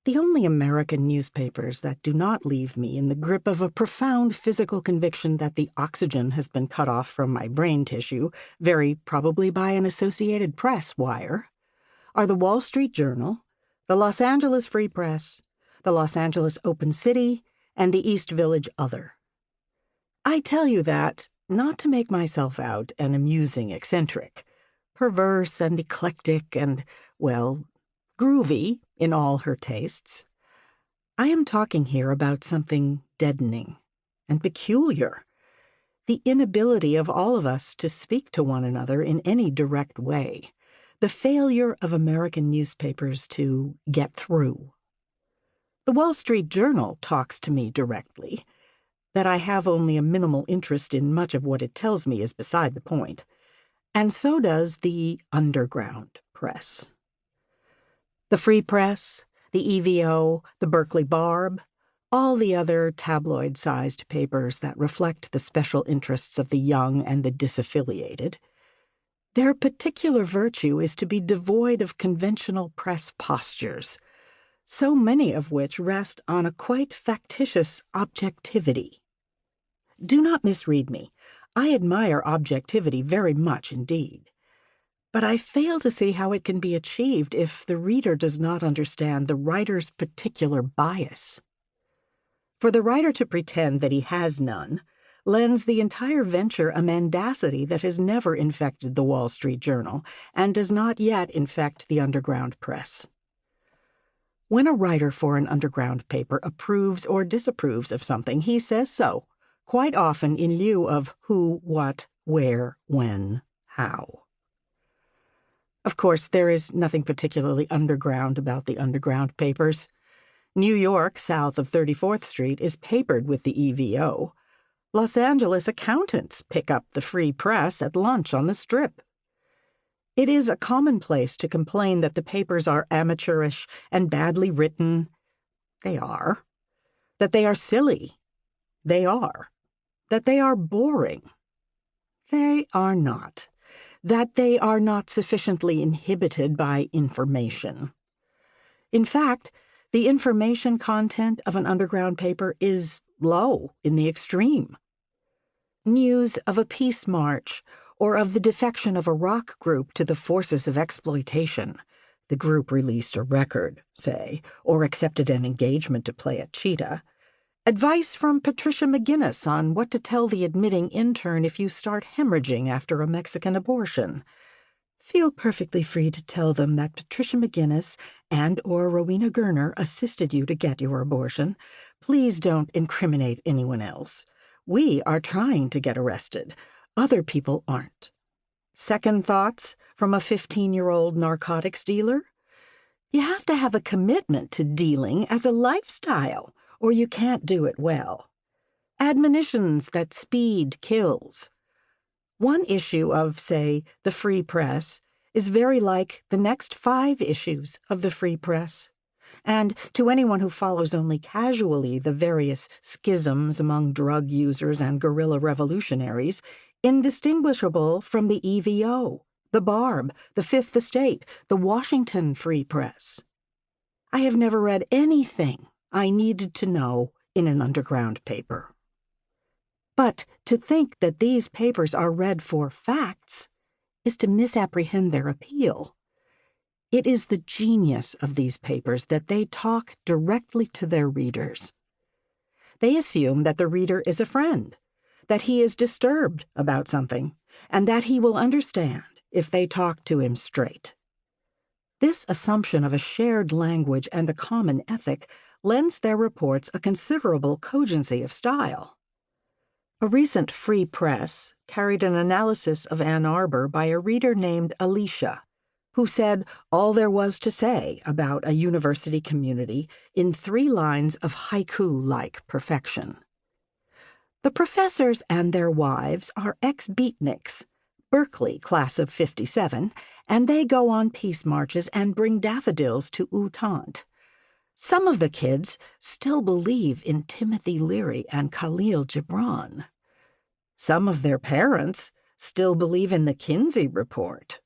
The only American newspapers that do not leave me in the grip of a profound physical conviction that the oxygen has been cut off from my brain tissue, very probably by an Associated Press wire, are the Wall Street Journal, the Los Angeles Free Press, the Los Angeles Open City, and the East Village Other. I tell you that not to make myself out an amusing eccentric, perverse and eclectic and, well, groovy in all her tastes. I am talking here about something deadening and peculiar, the inability of all of us to speak to one another in any direct way, the failure of American newspapers to get through. The Wall Street Journal talks to me directly. That I have only a minimal interest in much of what it tells me is beside the point, and so does the underground press. The Free Press, the EVO, the Berkeley Barb, all the other tabloid-sized papers that reflect the special interests of the young and the disaffiliated, their particular virtue is to be devoid of conventional press postures, so many of which rest on a quite factitious objectivity. Do not misread me. I admire objectivity very much indeed. But I fail to see how it can be achieved if the reader does not understand the writer's particular bias. For the writer to pretend that he has none lends the entire venture a mendacity that has never infected the Wall Street Journal and does not yet infect the underground press. When a writer for an underground paper approves or disapproves of something, he says so, quite often in lieu of who, what, where, when, how. Of course, there is nothing particularly underground about the underground papers. New York, south of 34th Street, is papered with the EVO. Los Angeles accountants pick up the Free Press at lunch on the Strip. It is a commonplace to complain that the papers are amateurish and badly written. They are. That they are silly. They are. That they are boring. They are not. That they are not sufficiently inhibited by information. In fact, the information content of an underground paper is low in the extreme. News of a peace march or of the defection of a rock group to the forces of exploitation. The group released a record, say, or accepted an engagement to play a cheetah. Advice from Patricia McGinnis on what to tell the admitting intern if you start hemorrhaging after a Mexican abortion. Feel perfectly free to tell them that Patricia McGinnis and or Rowena Gerner assisted you to get your abortion. Please don't incriminate anyone else. We are trying to get arrested. Other people aren't. Second thoughts from a 15-year-old narcotics dealer? You have to have a commitment to dealing as a lifestyle, or you can't do it well. Admonitions that speed kills. One issue of, say, the Free Press is very like the next 5 issues of the Free Press. And to anyone who follows only casually the various schisms among drug users and guerrilla revolutionaries, indistinguishable from the EVO, the Barb, the Fifth Estate, the Washington Free Press. I have never read anything I needed to know in an underground paper. But to think that these papers are read for facts is to misapprehend their appeal. It is the genius of these papers that they talk directly to their readers. They assume that the reader is a friend, that he is disturbed about something, and that he will understand if they talk to him straight. This assumption of a shared language and a common ethic lends their reports a considerable cogency of style. A recent Free Press carried an analysis of Ann Arbor by a reader named Alicia, who said all there was to say about a university community in 3 lines of haiku-like perfection. The professors and their wives are ex-beatniks, Berkeley class of 57, and they go on peace marches and bring daffodils to Utante. Some of the kids still believe in Timothy Leary and Khalil Gibran. Some of their parents still believe in the Kinsey Report.